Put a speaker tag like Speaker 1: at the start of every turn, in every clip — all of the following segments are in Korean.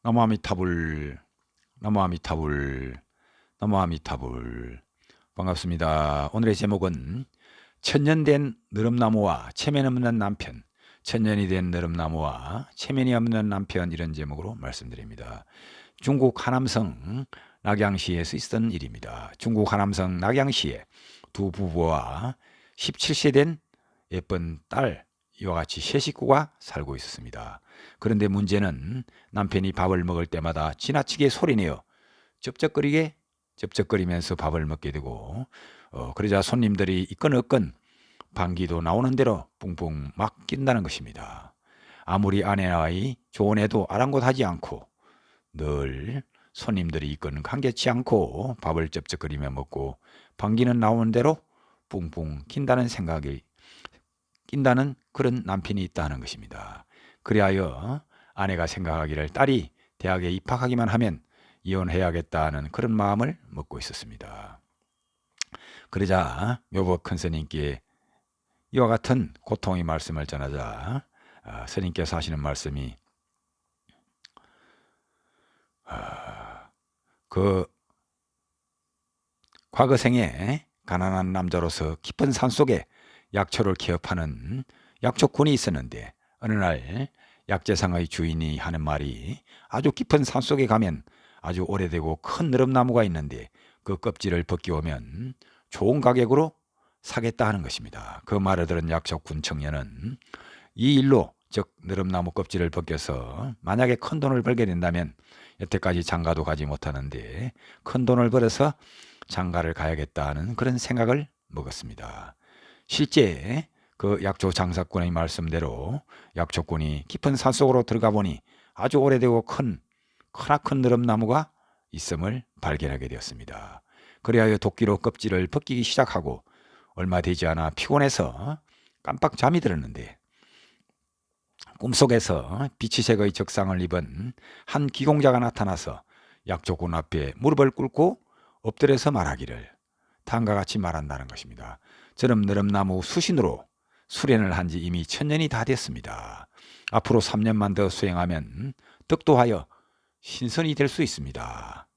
Speaker 1: 나무아미타불, 나무아미타불, 나무아미타불. 반갑습니다. 오늘의 제목은 천년된 느릅나무와 체면 없는 남편, 천년이 된 느릅나무와 체면이 없는 남편, 이런 제목으로 말씀드립니다. 중국 하남성 낙양시에서 있었던 일입니다. 중국 하남성 낙양시에 두 부부와 17세 된 예쁜 딸, 이와 같이 세 식구가 살고 있었습니다. 그런데 문제는 남편이 밥을 먹을 때마다 지나치게 소리내어 쩝쩝거리면서 밥을 먹게 되고, 그러자 손님들이 있건 없건 방귀도 나오는 대로 뿡뿡 막 낀다는 것입니다. 아무리 아내와의 조언에도 아랑곳하지 않고 늘 손님들이 있건 관계치 않고 밥을 쩝쩝거리며 먹고 방귀는 나오는 대로 뿡뿡 낀다는 그런 남편이 있다는 것입니다. 그리하여 아내가 생각하기를 딸이 대학에 입학하기만 하면 이혼해야겠다는 그런 마음을 먹고 있었습니다. 그러자 묘법 큰 스님께 이와 같은 고통의 말씀을 전하자 스님께서 하시는 말씀이, 그 과거 생에 가난한 남자로서 깊은 산속에 약초를 개업하는 약초꾼이 있었는데, 어느 날 약재상의 주인이 하는 말이, 아주 깊은 산속에 가면 아주 오래되고 큰 느릅나무가 있는데 그 껍질을 벗겨오면 좋은 가격으로 사겠다 하는 것입니다. 그 말을 들은 약초꾼 청년은 이 일로, 즉 느릅나무 껍질을 벗겨서 만약에 큰 돈을 벌게 된다면 여태까지 장가도 가지 못하는데 큰 돈을 벌어서 장가를 가야겠다는 그런 생각을 먹었습니다. 실제 그 약초 장사꾼의 말씀대로 약초꾼이 깊은 산속으로 들어가 보니 아주 오래되고 크나큰 느릅나무가 있음을 발견하게 되었습니다. 그리하여 도끼로 껍질을 벗기기 시작하고 얼마 되지 않아 피곤해서 깜빡 잠이 들었는데, 꿈속에서 비치색의 적상을 입은 한 기공자가 나타나서 약초꾼 앞에 무릎을 꿇고 엎드려서 말하기를, 다음과 같이 말한다는 것입니다. 저는 느릅나무 수신으로 수련을 한 지 이미 1000년이 다 됐습니다. 앞으로 3년만 더 수행하면 덕도하여 신선이 될 수 있습니다.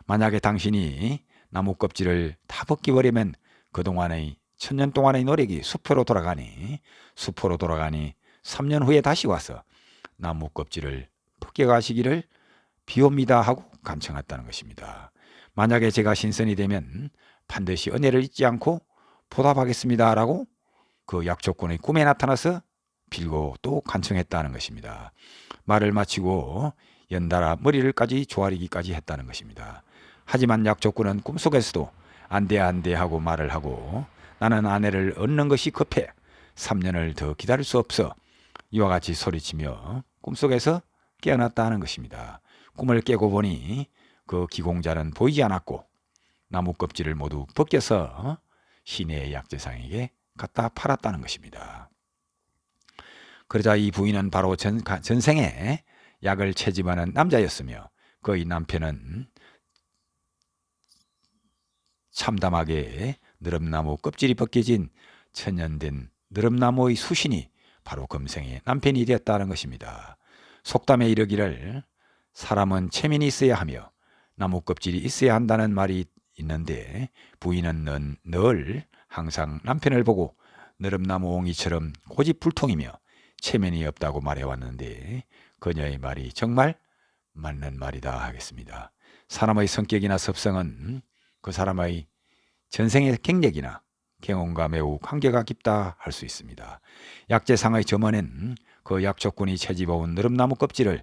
Speaker 1: 만약에 당신이 나무 껍질을 다 벗기버리면 그동안의 1000년 동안의 노력이 수포로 돌아가니 3년 후에 다시 와서 나무 껍질을 벗겨가시기를 비옵니다 하고 간청했다는 것입니다. 만약에 제가 신선이 되면 반드시 은혜를 잊지 않고 보답하겠습니다 라고 그 약초꾼의 꿈에 나타나서 빌고 또 간청했다는 것입니다. 말을 마치고 연달아 머리를까지 조아리기까지 했다는 것입니다. 하지만 약초꾼은 꿈속에서도 안돼 하고 말을 하고, 나는 아내를 얻는 것이 급해 3년을 더 기다릴 수 없어 이와 같이 소리치며 꿈속에서 깨어났다 하는 것입니다. 꿈을 깨고 보니 그 기공자는 보이지 않았고 나무 껍질을 모두 벗겨서 시내의 약재상에게 갖다 팔았다는 것입니다. 그러자 이 부인은 바로 전생에 약을 채집하는 남자였으며 그의 남편은 참담하게 느릅나무 껍질이 벗겨진 천년된 느릅나무의 수신이 바로 금생의 남편이 되었다는 것입니다. 속담에 이르기를 사람은 체면이 있어야 하며 나무 껍질이 있어야 한다는 말이 있는데, 부인은 늘 항상 남편을 보고 느릅나무 옹이처럼 고집불통이며 체면이 없다고 말해왔는데, 그녀의 말이 정말 맞는 말이다 하겠습니다. 사람의 성격이나 습성은 그 사람의 전생의 경력이나 경험과 매우 관계가 깊다 할 수 있습니다. 약재상의 점원은 그 약초꾼이 채집해온 느릅나무 껍질을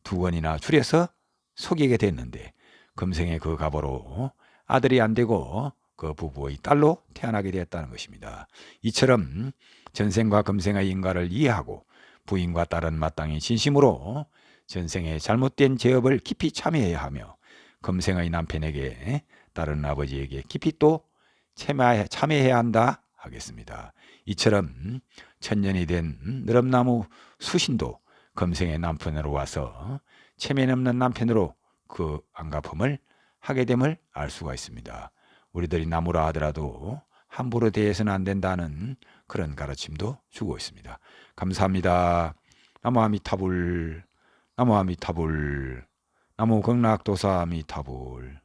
Speaker 1: 2권이나 줄여서 속이게 됐는데, 금생의 그 가보로 아들이 안 되고 그 부부의 딸로 태어나게 되었다는 것입니다. 이처럼 전생과 금생의 인과를 이해하고 부인과 딸은 마땅히 진심으로 전생의 잘못된 죄업을 깊이 참여해야 하며 금생의 남편에게, 딸은 아버지에게 깊이 또 참여해야 한다 하겠습니다. 이처럼 1000년이 된 느릅나무 수신도 금생의 남편으로 와서 체면 없는 남편으로 그 안갚음을 하게 됨을 알 수가 있습니다. 우리들이 나무라 하더라도 함부로 대해서는 안 된다는 그런 가르침도 주고 있습니다. 감사합니다. 나무아미타불, 나무아미타불. 나무 극락도사미타불.